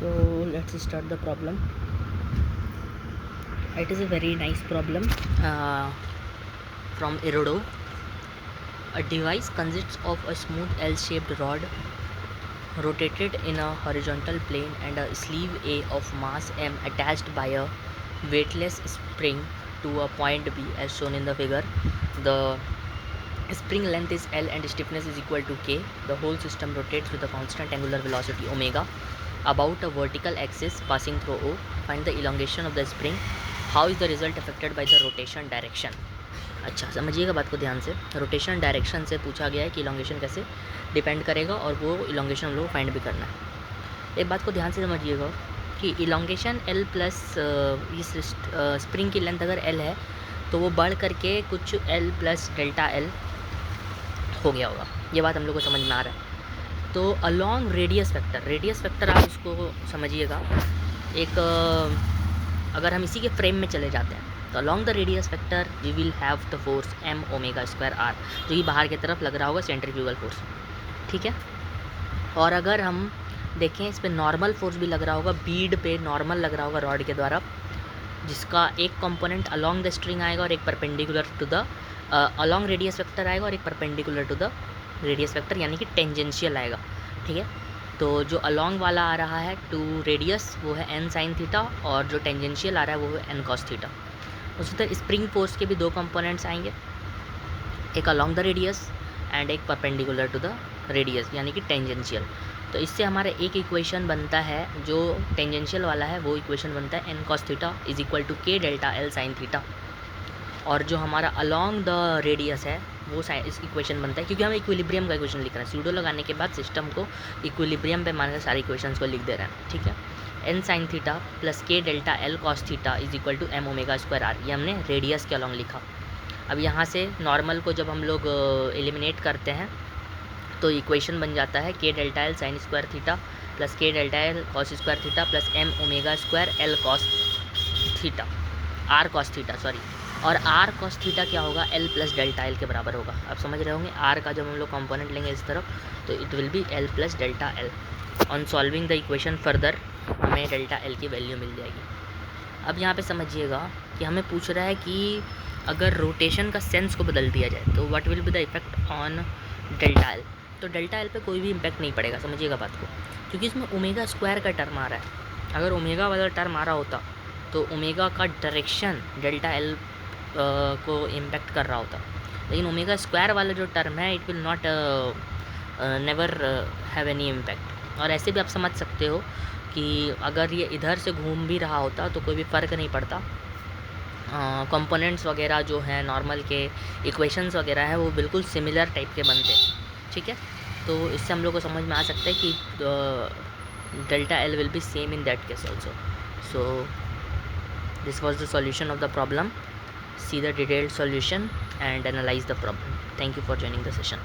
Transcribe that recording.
So let's start the problem. It is a very nice problem from Erodo. A device consists of a smooth L-shaped rod rotated in a horizontal plane and a sleeve A of mass m attached by a weightless spring to a point B as shown in the figure. The spring length is L and stiffness is equal to K. The whole system rotates with a constant angular velocity omega about a vertical axis passing through O. Find the elongation of the spring. How is the result affected by the rotation direction? अच्छा समझिएगा बात को ध्यान से. Rotation direction से पूछा गया है कि इलोंगेशन कैसे डिपेंड करेगा और वो इलोंगेशन हम लोग फाइंड भी करना है. एक बात को ध्यान से समझिएगा कि इलोंगेशन L प्लस इस स्प्रिंग की लेंथ अगर L है तो वो बढ़ करके कुछ L प्लस डेल्टा L हो गया होगा. ये बात हम लोग को समझ में आ रहा है. तो अलॉन्ग रेडियस वेक्टर आप इसको समझिएगा. एक अगर हम इसी के फ्रेम में चले जाते हैं तो along the radius vector we will have the force m omega square r जो कि बाहर की तरफ लग रहा होगा सेंट्रीफ्यूगल फोर्स. ठीक है. और अगर हम देखें इस पर नॉर्मल फोर्स भी लग रहा होगा, बीड पे नॉर्मल लग रहा होगा रॉड के द्वारा, जिसका एक कंपोनेंट अलॉन्ग द स्ट्रिंग आएगा और एक perpendicular to the along radius vector आएगा और एक perpendicular to the radius vector यानी कि टेंजेंशियल आएगा. ठीक है. तो जो अलॉन्ग वाला आ रहा है टू रेडियस वो है n साइन थीटा और जो टेंजेंशियल आ रहा है वो है n कॉस थीटा. उसी तरह स्प्रिंग फोर्स के भी दो कंपोनेंट्स आएंगे, एक अलॉन्ग द रेडियस एंड एक परपेंडिकुलर टू द रेडियस यानी कि टेंजेंशियल. तो इससे हमारा एक इक्वेशन बनता है, जो टेंजेंशियल वाला है वो इक्वेशन बनता है n cos theta is equal to k delta l sine theta. और जो हमारा अलॉन्ग द रेडियस है वो इस इक्वेशन बनता है, क्योंकि हम इक्विलिब्रियम का इक्वेशन लिख रहे हैं. सूडो लगाने के बाद सिस्टम को इक्विलिब्रियम पे मानकर सारे इक्वेशंस को लिख दे रहे हैं. ठीक है. n sine theta plus k delta l cos theta is equal to m omega square r. ये हमने रेडियस के अलॉन्ग लिखा. अब यहाँ से नॉर्मल को जब हम लोग एलिमिनेट करते हैं तो इक्वेशन बन जाता है k delta l sine square theta plus k delta l cos square theta plus m omega square l cos theta r cos theta sorry. और r कॉस थीटा क्या होगा, l प्लस डेल्टा l के बराबर होगा. आप समझ रहे होंगे r का जब हम लोग कंपोनेंट लेंगे इस तरफ तो it will be l plus delta l. On solving the equation further हमें डेल्टा l की वैल्यू मिल जाएगी. अब यहाँ पे समझिएगा कि हमें पूछ रहा है कि अगर रोटेशन का सेंस को बदल दिया जाए तो what will be the effect on delta l. तो डेल्टा l पे कोई भी इम्पैक्ट नहीं पड़ेगा, समझिएगा बात को, क्योंकि इसमें ओमेगा स्क्वायर का टर्म आ रहा है. अगर ओमेगा वाला टर्म आ रहा होता तो ओमेगा का डायरेक्शन डेल्टा l को इम्पेक्ट कर रहा होता. लेकिन ओमेगा स्क्वायर वाला जो टर्म है it will not never have any impact. और ऐसे भी आप समझ सकते हो कि अगर ये इधर से घूम भी रहा होता तो कोई भी फ़र्क नहीं पड़ता. कंपोनेंट्स वगैरह जो हैं नॉर्मल के इक्वेशंस वगैरह है वो बिल्कुल सिमिलर टाइप के बनते. ठीक है. तो इससे हम लोग को समझ में आ सकता है कि delta L will be same in that case also. So this was the solution of the problem. See the detailed solution and analyze the problem. Thank you for joining the session.